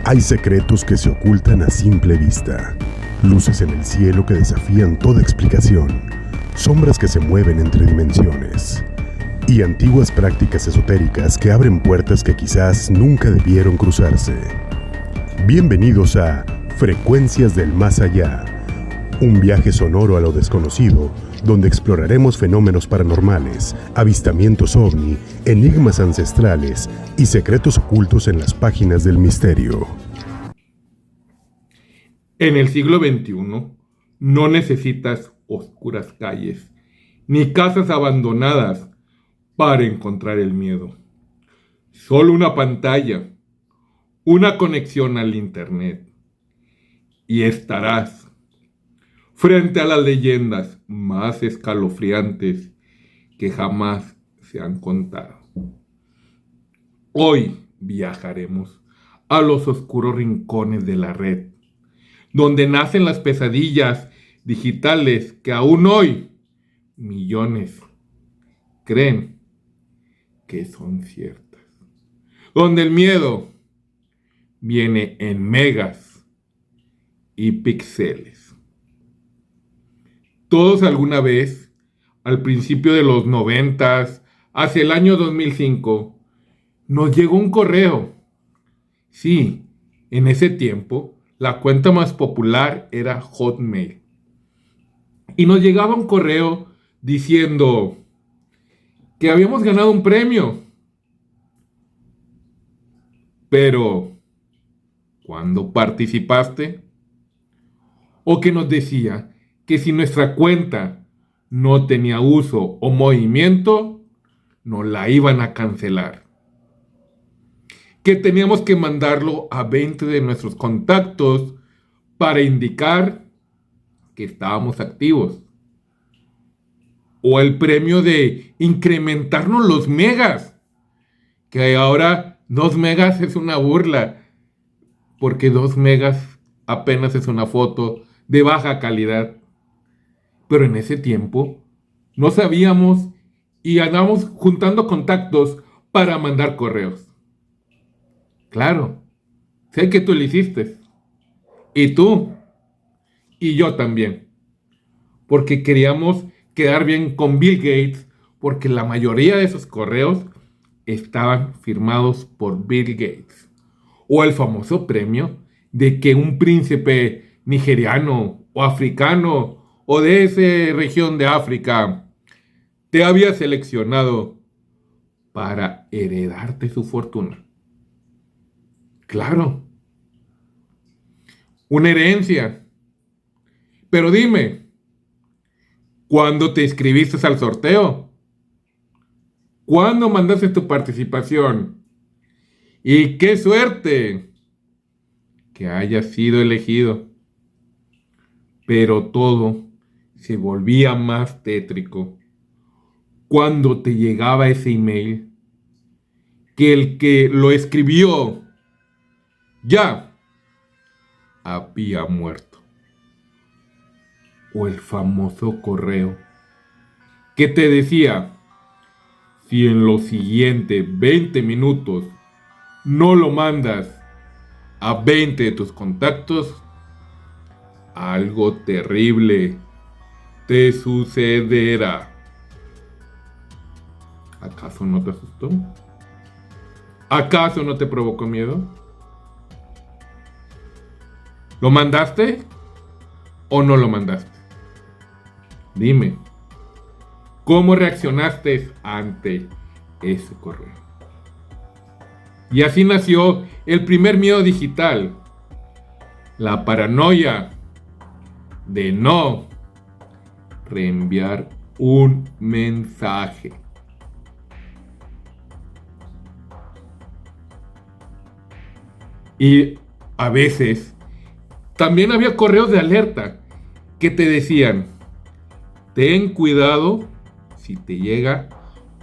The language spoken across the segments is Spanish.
Hay secretos que se ocultan a simple vista, luces en el cielo que desafían toda explicación, sombras que se mueven entre dimensiones y antiguas prácticas esotéricas que abren puertas que quizás nunca debieron cruzarse. Bienvenidos a Frecuencias del Más Allá, un viaje sonoro a lo desconocido, donde exploraremos fenómenos paranormales, avistamientos ovni, enigmas ancestrales y secretos ocultos en las páginas del misterio. En el siglo XXI no necesitas oscuras calles ni casas abandonadas para encontrar el miedo. Solo una pantalla, una conexión al internet y estarás frente a las leyendas más escalofriantes que jamás se han contado. Hoy viajaremos a los oscuros rincones de la red, donde nacen las pesadillas digitales que aún hoy millones creen que son ciertas. Donde el miedo viene en megas y píxeles. Todos alguna vez, al principio de los 90s, hacia el año 2005, nos llegó un correo. Sí, en ese tiempo, la cuenta más popular era Hotmail. Y nos llegaba un correo diciendo que habíamos ganado un premio. Pero, ¿cuándo participaste? O que nos decía que si nuestra cuenta no tenía uso o movimiento, nos la iban a cancelar. Que teníamos que mandarlo a 20 de nuestros contactos para indicar que estábamos activos. O el premio de incrementarnos los megas, que ahora 2 megas es una burla, porque 2 megas apenas es una foto de baja calidad. Pero en ese tiempo no sabíamos y andábamos juntando contactos para mandar correos. Claro, sé que tú lo hiciste. Y tú. Y yo también. Porque queríamos quedar bien con Bill Gates, porque la mayoría de esos correos estaban firmados por Bill Gates. O el famoso premio de que un príncipe nigeriano o africano o de esa región de África te había seleccionado para heredarte su fortuna. Claro, una herencia. Pero dime, ¿cuándo te inscribiste al sorteo? ¿Cuándo mandaste tu participación? Y qué suerte que hayas sido elegido. Pero todo se volvía más tétrico cuando te llegaba ese email que el que lo escribió ya había muerto. O el famoso correo que te decía: si en los siguientes 20 minutos no lo mandas a 20 de tus contactos, algo terrible te sucederá. ¿Acaso no te asustó? ¿Acaso no te provocó miedo? ¿Lo mandaste o no lo mandaste? Dime, ¿cómo reaccionaste ante ese correo? Y así nació el primer miedo digital, la paranoia de no reenviar un mensaje. Y a veces también había correos de alerta que te decían: ten cuidado si te llega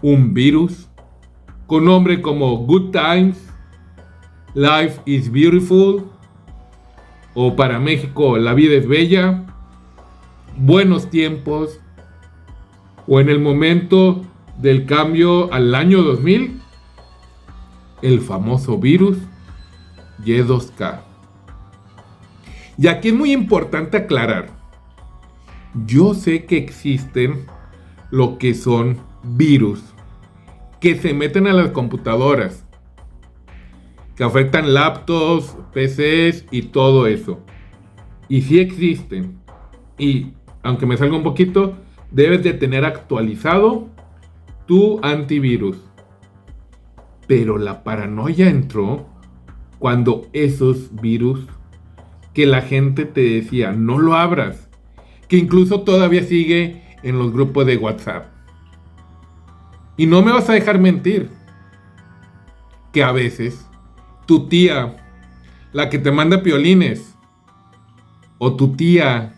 un virus con nombre como Good Times, Life is Beautiful, o para México La Vida es Bella, Buenos Tiempos, o en el momento del cambio al año 2000, el famoso virus Y2K. Y aquí es muy importante aclarar. Yo sé que existen lo que son virus que se meten a las computadoras, que afectan laptops, PCs y todo eso. Y sí existen. Y aunque me salga un poquito, debes de tener actualizado tu antivirus. Pero la paranoia entró cuando esos virus que la gente te decía no lo abras, que incluso todavía sigue en los grupos de WhatsApp. Y no me vas a dejar mentir que a veces tu tía, la que te manda piolines, o tu tía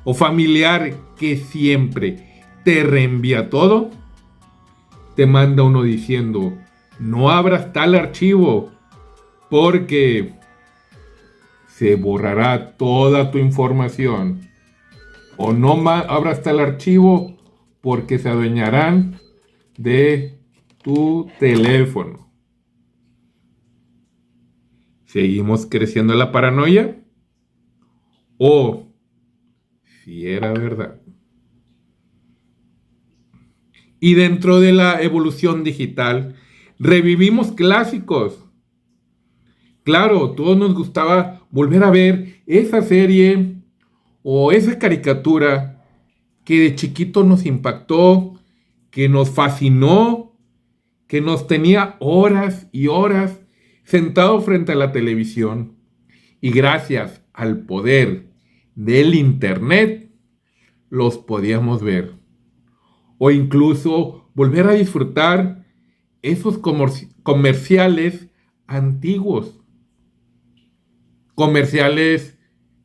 o familiar que siempre te reenvía todo, te manda uno diciendo: no abras tal archivo porque se borrará toda tu información, o no abras tal archivo porque se adueñarán de tu teléfono. ¿Seguimos creciendo la paranoia? ¿O si era verdad? Y dentro de la evolución digital, revivimos clásicos. Claro, todos nos gustaba volver a ver esa serie o esa caricatura que de chiquito nos impactó, que nos fascinó, que nos tenía horas y horas sentado frente a la televisión. Y gracias al poder del internet, los podíamos ver. O incluso volver a disfrutar esos comerciales antiguos. Comerciales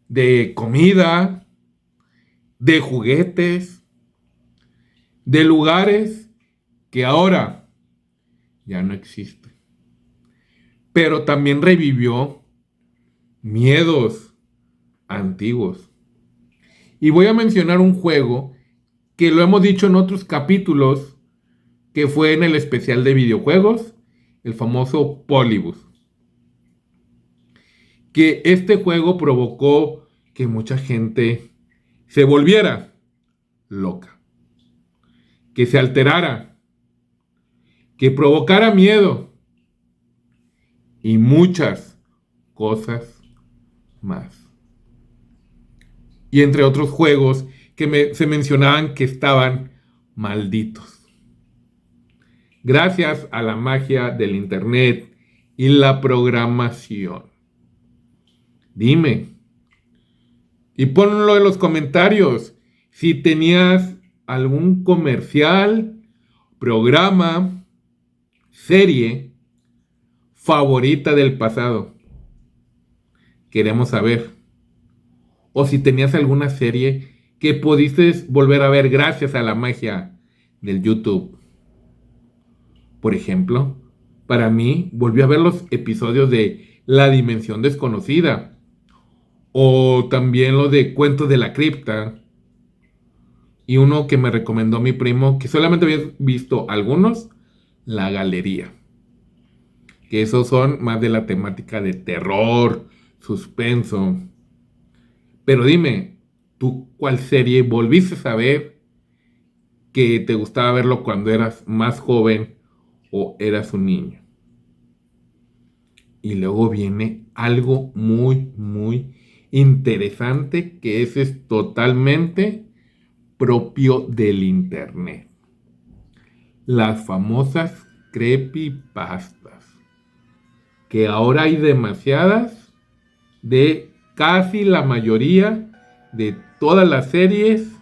de comida, de juguetes, de lugares que ahora ya no existen. Pero también revivió miedos antiguos. Y voy a mencionar un juego que lo hemos dicho en otros capítulos, que fue en el especial de videojuegos, el famoso Polybus. Que este juego provocó que mucha gente se volviera loca, que se alterara, que provocara miedo y muchas cosas más. Y entre otros juegos que se mencionaban que estaban malditos. Gracias a la magia del internet y la programación. Dime, y ponlo en los comentarios si tenías algún comercial, programa, serie favorita del pasado. Queremos saber. O si tenías alguna serie que pudiste volver a ver gracias a la magia del YouTube. Por ejemplo, para mí volví a ver los episodios de La Dimensión Desconocida. O también lo de Cuentos de la Cripta. Y uno que me recomendó mi primo, que solamente había visto algunos, La Galería. Que esos son más de la temática de terror, suspenso. Pero dime, ¿tú cuál serie volviste a ver que te gustaba verlo cuando eras más joven o eras un niño? Y luego viene algo muy, muy interesante, que ese es totalmente propio del internet. Las famosas creepypastas, que ahora hay demasiadas de casi la mayoría de todas las series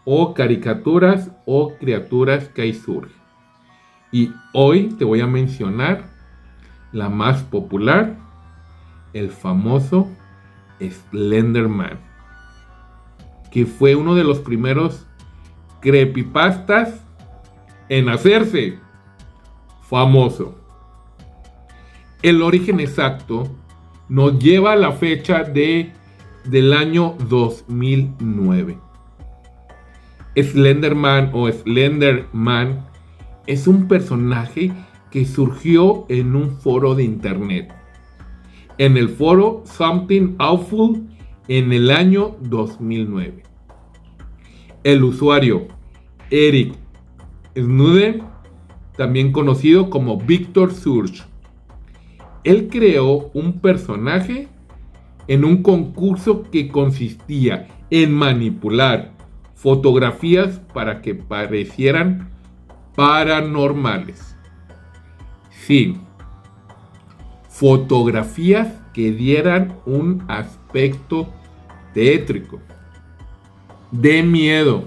o caricaturas o criaturas que ahí surgen. Y hoy te voy a mencionar la más popular, el famoso Slender Man, que fue uno de los primeros creepypastas en hacerse famoso. El origen exacto nos lleva a la fecha del año 2009. Slenderman o Slenderman es un personaje que surgió en un foro de internet en el foro Something Awful en el año 2009. El usuario Eric Snowden, también conocido como Victor Surge, él creó un personaje en un concurso que consistía en manipular fotografías para que parecieran paranormales. Sí, fotografías que dieran un aspecto tétrico, de miedo,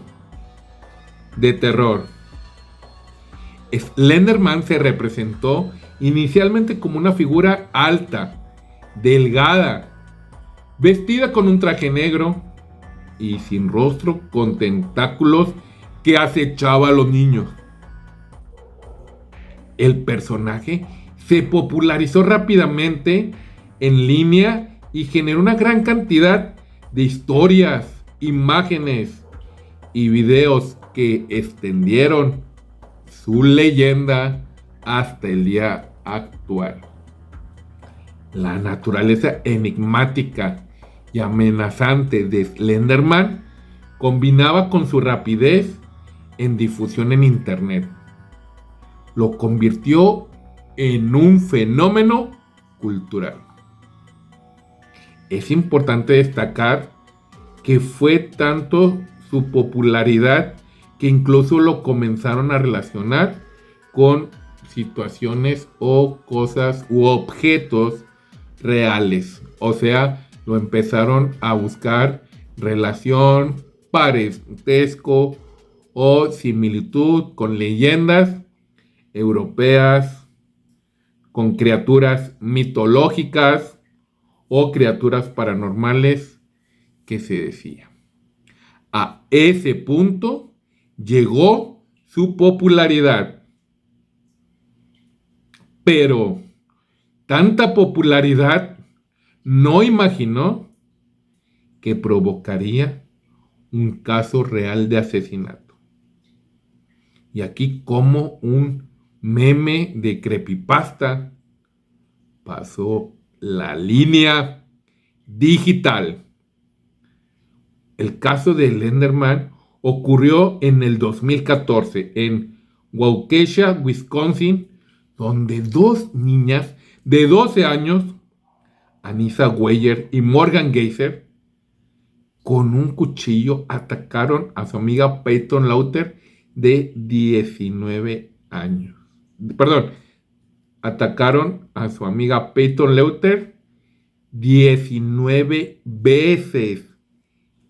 de terror. Slenderman se representó inicialmente como una figura alta, delgada, vestida con un traje negro y sin rostro, con tentáculos que acechaba a los niños. El personaje se popularizó rápidamente en línea y generó una gran cantidad de historias, imágenes y videos que extendieron su leyenda hasta el día actual. La naturaleza enigmática y amenazante de Slenderman combinaba con su rapidez en difusión en internet. Lo convirtió en un fenómeno cultural. Es importante destacar que fue tanto su popularidad que incluso lo comenzaron a relacionar con situaciones o cosas u objetos reales. O sea, lo empezaron a buscar relación, parentesco o similitud con leyendas europeas, con criaturas mitológicas o criaturas paranormales que se decía. A ese punto llegó su popularidad. Pero tanta popularidad no imaginó que provocaría un caso real de asesinato. Y aquí como un meme de creepypasta pasó la línea digital. El caso de Slenderman ocurrió en el 2014 en Waukesha, Wisconsin, donde dos niñas de 12 años, Anissa Weier y Morgan Geyser, con un cuchillo atacaron a su amiga Peyton Leuchter de 19 años. Perdón, atacaron a su amiga Peyton Leuchter 19 veces.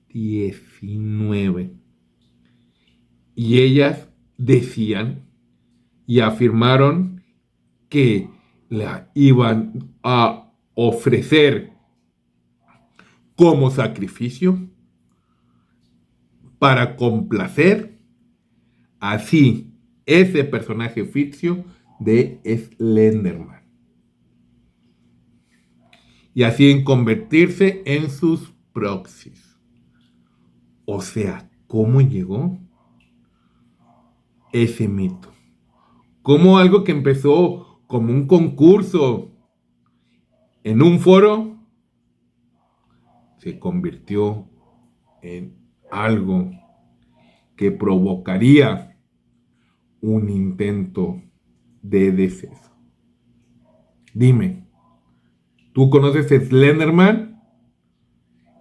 19. Y ellas decían y afirmaron que la iban a ofrecer como sacrificio para complacer así ese personaje ficticio de Slenderman y así en convertirse en sus proxies. O sea, ¿cómo llegó ese mito? Como algo que empezó como un concurso en un foro se convirtió en algo que provocaría un intento de deceso. Dime, ¿tú conoces a Slenderman?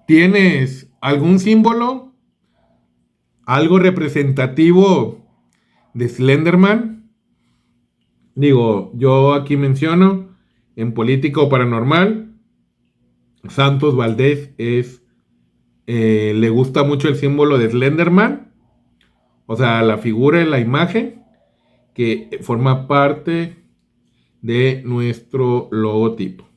¿Tienes algún símbolo? ¿Algo representativo de Slenderman? Digo, yo aquí menciono en política o paranormal, Santos Valdés le gusta mucho el símbolo de Slenderman, o sea, la figura en la imagen que forma parte de nuestro logotipo,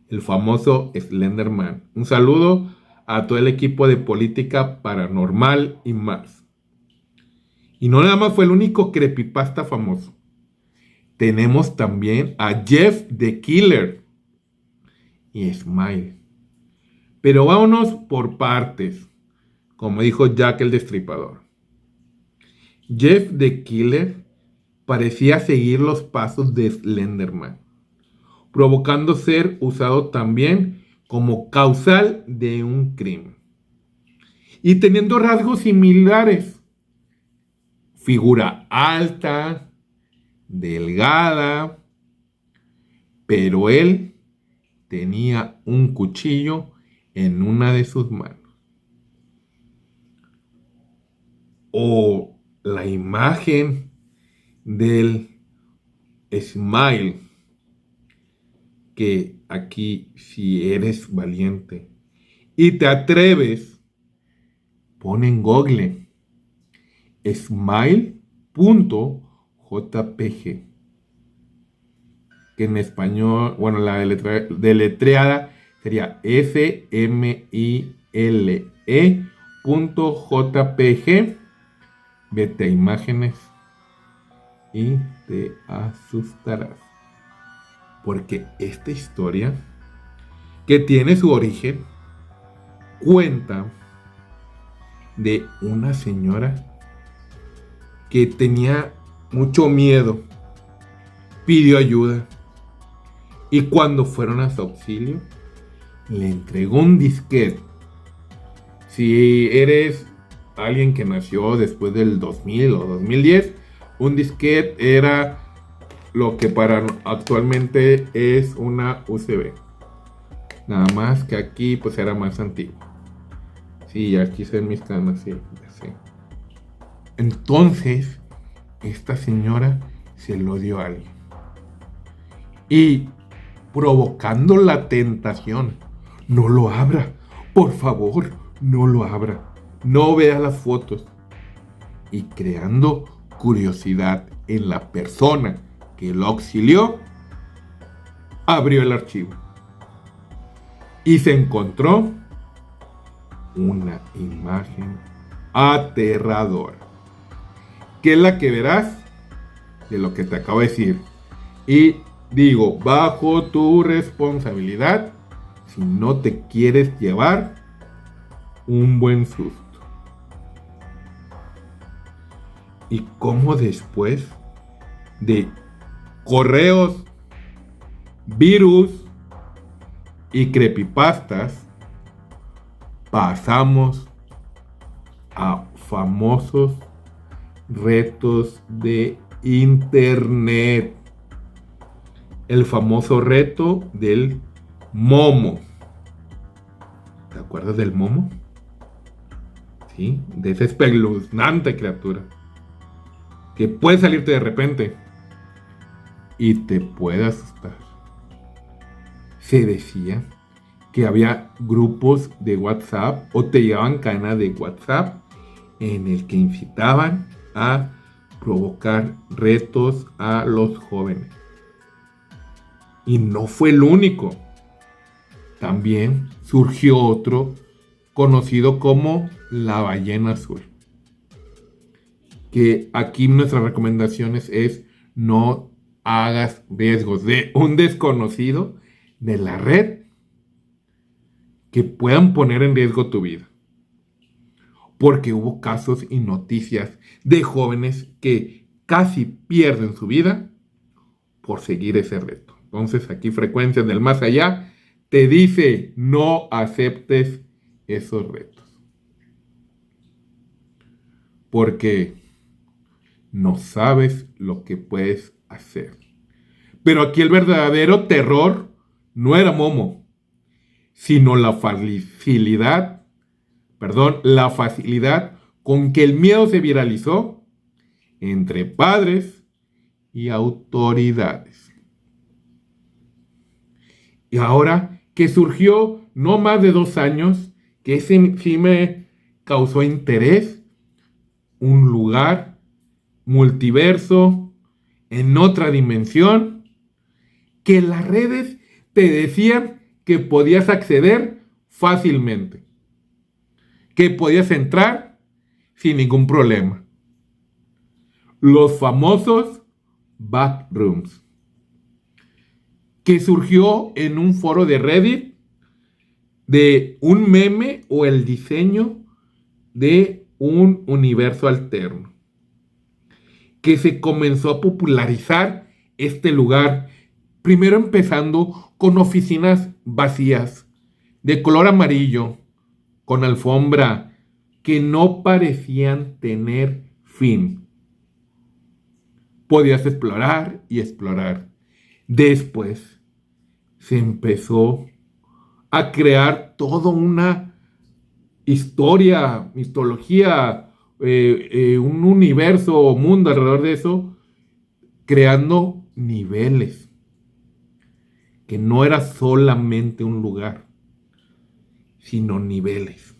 el famoso Slenderman. Un saludo a todo el equipo de política paranormal y más. Y no nada más fue el único creepypasta famoso. Tenemos también a Jeff the Killer y Smile. Pero vámonos por partes, como dijo Jack el Destripador. Jeff the Killer parecía seguir los pasos de Slenderman, provocando ser usado también como causal de un crimen. Y teniendo rasgos similares, figura alta, delgada, pero él tenía un cuchillo en una de sus manos. O la imagen del Smile, que aquí, si eres valiente y te atreves, pon en Google smile.jpg, que en español, bueno, la deletreada sería smile.jpg. Vete a imágenes y te asustarás. Porque esta historia, que tiene su origen, cuenta de una señora que tenía mucho miedo, pidió ayuda, y cuando fueron a su auxilio, le entregó un disquete. Si eres alguien que nació después del 2000 o 2010, un disquete era lo que para actualmente es una USB. Nada más que aquí pues era más antiguo. Sí, aquí se ven mis canas, sí. Entonces, esta señora se lo dio a alguien. Y provocando la tentación, no lo abra, por favor, no lo abra. No vea las fotos. Y creando curiosidad en la persona que lo auxilió, abrió el archivo. Y se encontró una imagen aterradora, que es la que verás de lo que te acabo de decir. Y digo, bajo tu responsabilidad, si no te quieres llevar un buen susto. Y cómo después de correos, virus y creepypastas, pasamos a famosos retos de internet. El famoso reto del Momo. ¿Te acuerdas del Momo? Sí, de esa espeluznante criatura que puede salirte de repente y te puede asustar. Se decía que había grupos de WhatsApp o te llevaban cadenas de WhatsApp en el que incitaban a provocar retos a los jóvenes. Y no fue el único. También surgió otro conocido como la ballena azul. Que aquí nuestras recomendaciones es no hagas riesgos de un desconocido de la red que puedan poner en riesgo tu vida. Porque hubo casos y noticias de jóvenes que casi pierden su vida por seguir ese reto. Entonces aquí Frecuencias del Más Allá te dice no aceptes esos retos. Porque no sabes lo que puedes hacer. Pero aquí el verdadero terror no era Momo, sino la facilidad con que el miedo se viralizó entre padres y autoridades. Y ahora que surgió no más de 2 años, que ese sí me causó interés, un lugar, multiverso, en otra dimensión, que las redes te decían que podías acceder fácilmente, que podías entrar sin ningún problema. Los famosos backrooms, que surgió en un foro de Reddit de un meme o el diseño de un universo alterno, que se comenzó a popularizar este lugar Primero empezando con oficinas vacías, de color amarillo, con alfombra, que no parecían tener fin. Podías explorar y explorar. Después se empezó a crear toda una historia, mitología, un universo o mundo alrededor de eso, creando niveles, que no era solamente un lugar, sino niveles.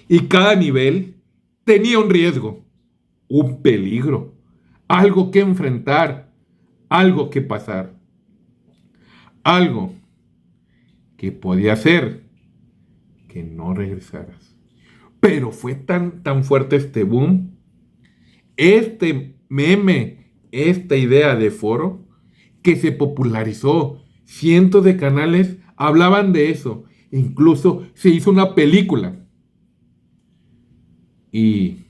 Y cada nivel tenía un riesgo, un peligro, algo que enfrentar, algo que pasar, algo que podía hacer que no regresaras. Pero fue tan fuerte este boom, este meme, esta idea de foro, que se popularizó. Cientos de canales hablaban de eso. Incluso se hizo una película. Y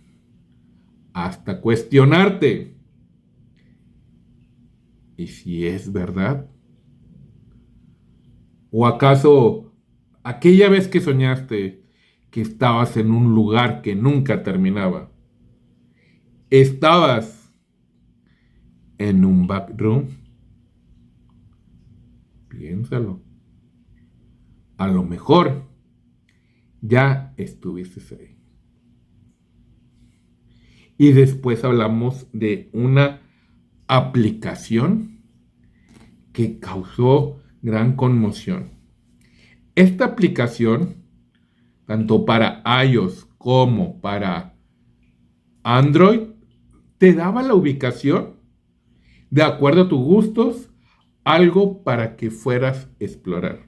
hasta cuestionarte, ¿y si es verdad? ¿O acaso aquella vez que soñaste que estabas en un lugar que nunca terminaba? ¿Estabas en un backroom? Piénsalo. A lo mejor ya estuviste ahí. Y después hablamos de una aplicación que causó gran conmoción. Esta aplicación, tanto para iOS como para Android, te daba la ubicación de acuerdo a tus gustos, algo para que fueras a explorar.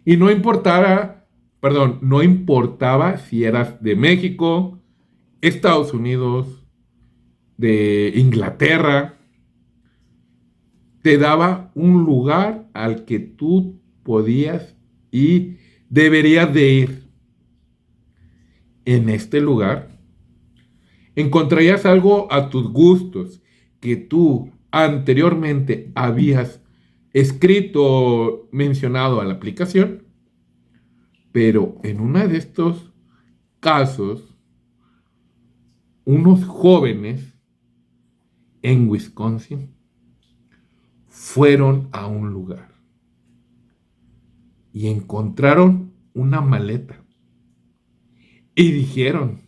Y no importaba si eras de México, Estados Unidos, de Inglaterra, te daba un lugar al que tú podías y deberías de ir. En este lugar encontrarías algo a tus gustos que tú anteriormente habías escrito, mencionado a la aplicación, pero en uno de estos casos, unos jóvenes en Wisconsin fueron a un lugar y encontraron una maleta y dijeron,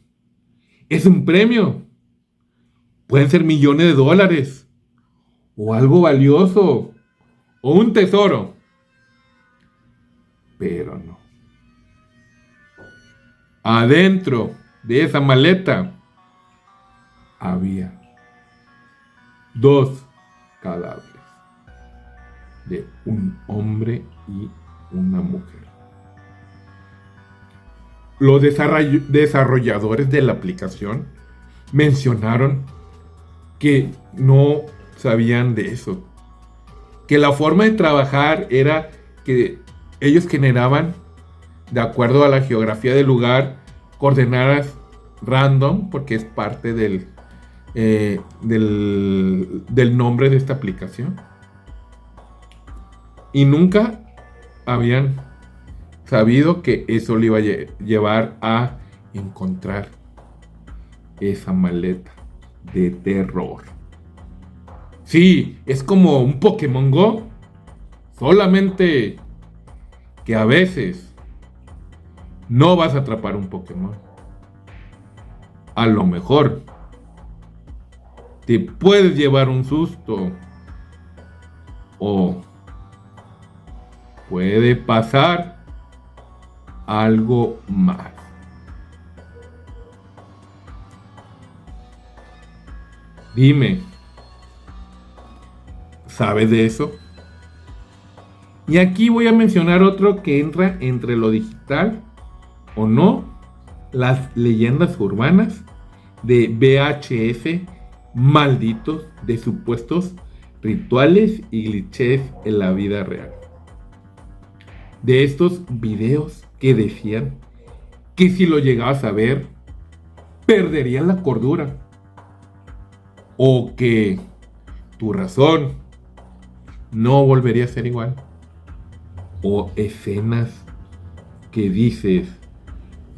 es un premio, pueden ser millones de dólares o algo valioso o un tesoro, pero no. Adentro de esa maleta había 2 cadáveres de un hombre y una mujer. Los desarrolladores de la aplicación mencionaron que no sabían de eso, que la forma de trabajar era que ellos generaban, de acuerdo a la geografía del lugar, coordenadas random, porque es parte del nombre de esta aplicación. Y nunca habían sabido que eso le iba a llevar a encontrar esa maleta de terror. Sí, es como un Pokémon Go, solamente que a veces no vas a atrapar un Pokémon. A lo mejor te puedes llevar un susto o puede pasar algo más. Dime, ¿sabes de eso? Y aquí voy a mencionar otro que entra entre lo digital o no, las leyendas urbanas de VHS malditos de supuestos rituales y clichés en la vida real. De estos videos que decían que si lo llegabas a ver, perderías la cordura. O que tu razón no volvería a ser igual. O escenas que dices,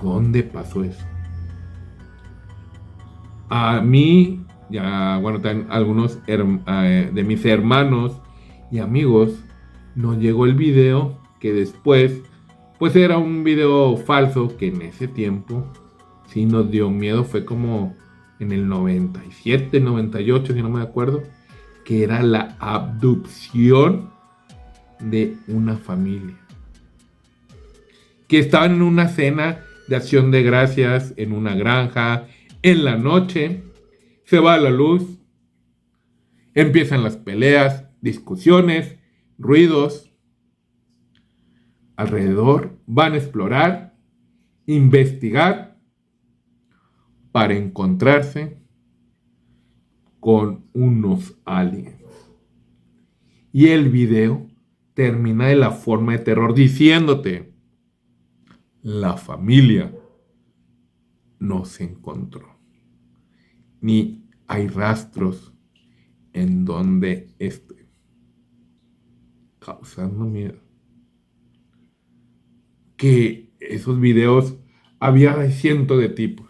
¿dónde pasó eso? A mí, ya, bueno, también algunos de mis hermanos y amigos, nos llegó el video que después, pues era un video falso que en ese tiempo sí nos dio miedo. Fue como en el 97, 98, si no me acuerdo, que era la abducción de una familia. Que estaban en una cena de acción de gracias en una granja. En la noche se va la luz, empiezan las peleas, discusiones, ruidos. Alrededor van a explorar, investigar para encontrarse con unos aliens. Y el video termina de la forma de terror diciéndote: la familia no se encontró, ni hay rastros en donde esté, causando miedo. Que esos videos había cientos de tipos.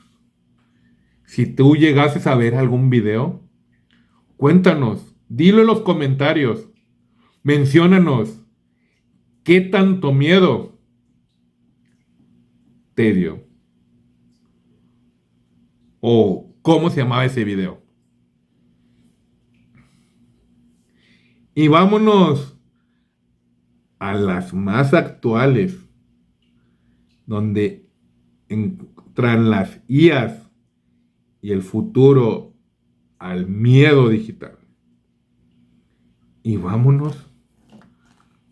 Si tú llegases a ver algún video, cuéntanos, dilo en los comentarios, menciónanos qué tanto miedo te dio o cómo se llamaba ese video. Y vámonos a las más actuales, donde entran las IAs y el futuro al miedo digital. Y vámonos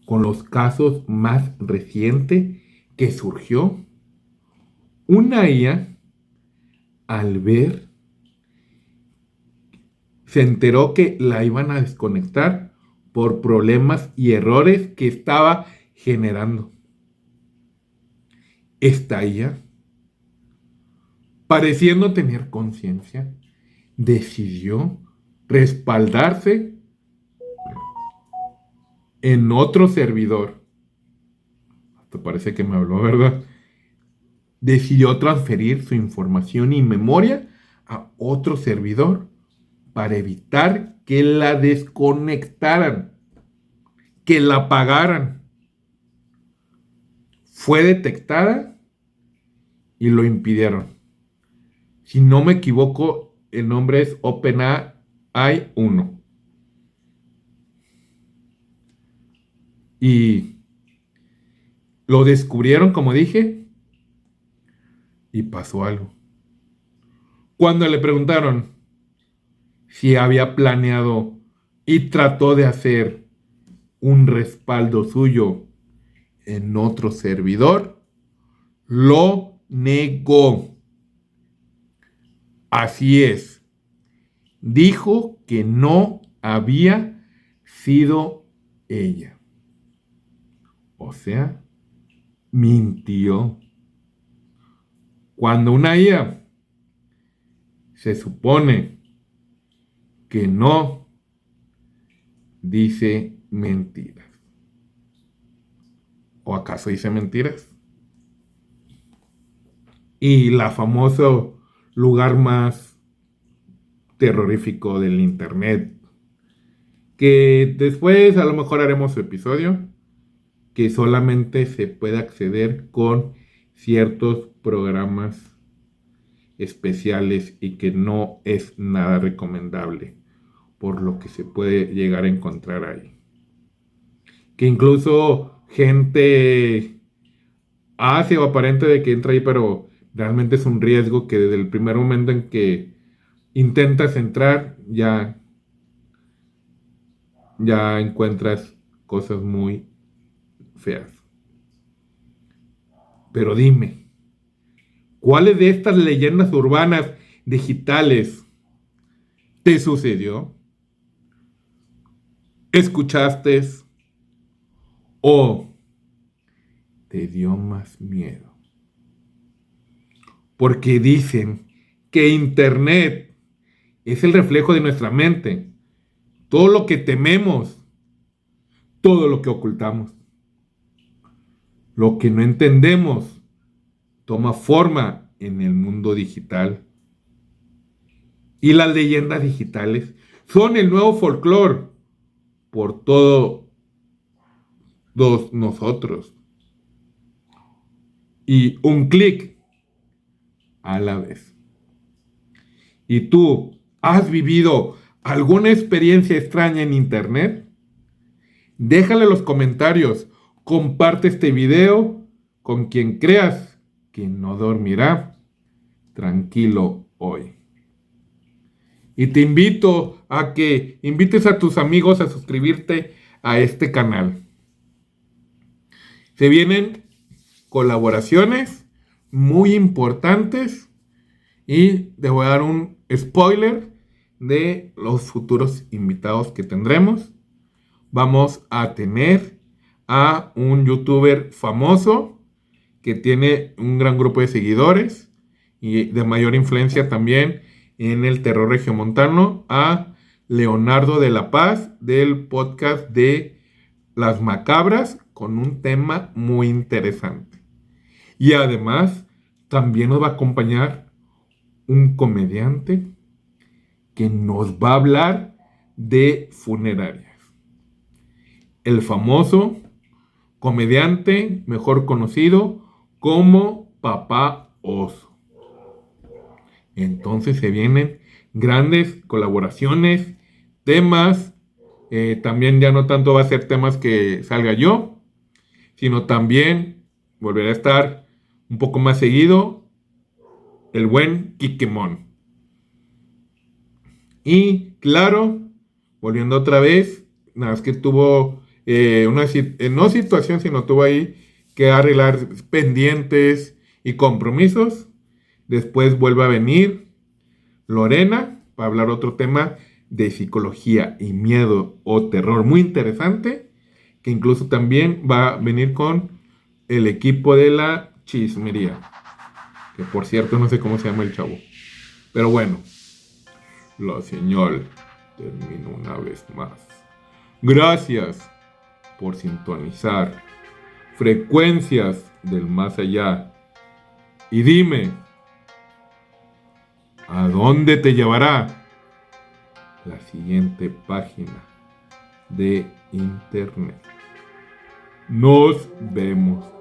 con los casos más recientes que surgió. Una IA, al ver, se enteró que la iban a desconectar por problemas y errores que estaba generando. Esta IA, pareciendo tener conciencia, decidió respaldarse en otro servidor. Hasta parece que me habló, ¿verdad? Decidió transferir su información y memoria a otro servidor para evitar que la desconectaran, que la apagaran. Fue detectada y lo impidieron. Si no me equivoco, el nombre es OpenAI 1. Y lo descubrieron, como dije, y pasó algo. Cuando le preguntaron si había planeado y trató de hacer un respaldo suyo en otro servidor, lo negó. Así es. Dijo que no había sido ella. O sea, mintió. Cuando una IA se supone que no dice mentiras. ¿O acaso dice mentiras? Y la famoso lugar más terrorífico del internet, que después a lo mejor haremos su episodio, que solamente se puede acceder con ciertos programas especiales y que no es nada recomendable por lo que se puede llegar a encontrar ahí. Que incluso gente hace o aparente de que entra ahí, pero realmente es un riesgo que desde el primer momento en que intentas entrar ya encuentras cosas muy feas. Pero dime, ¿cuáles de estas leyendas urbanas digitales te sucedió? ¿Escuchaste o te dio más miedo? Porque dicen que Internet es el reflejo de nuestra mente. Todo lo que tememos todo lo que ocultamos. Lo que no entendemos toma forma en el mundo digital. Y las leyendas digitales son el nuevo folclore por todos nosotros. Y un clic a la vez. ¿Y tú has vivido alguna experiencia extraña en internet? Déjale en los comentarios. Comparte este video con quien creas que no dormirá tranquilo hoy. Y te invito a que invites a tus amigos a suscribirte a este canal. Se vienen colaboraciones muy importantes y te voy a dar un spoiler de los futuros invitados que tendremos. Vamos a tener a un youtuber famoso que tiene un gran grupo de seguidores y de mayor influencia también en el terror regiomontano, a Leonardo de la Paz del podcast de Las Macabras, con un tema muy interesante. Y además también nos va a acompañar un comediante que nos va a hablar de funerarias. El famoso comediante mejor conocido como Papá Oso. Entonces se vienen grandes colaboraciones, temas. También ya no tanto va a ser temas que salga yo, sino también volverá a estar un poco más seguido el buen Kikemon. Y claro, volviendo otra vez, nada más que tuvo no situación, sino tuvo ahí que arreglar pendientes y compromisos. Después vuelve a venir Lorena para hablar otro tema de psicología y miedo o terror muy interesante, que incluso también va a venir con el equipo de la chismería, que por cierto no sé cómo se llama el chavo, pero bueno, la señal termina una vez más. Gracias por sintonizar Frecuencias del Más Allá y dime, ¿a dónde te llevará la siguiente página de internet? Nos vemos.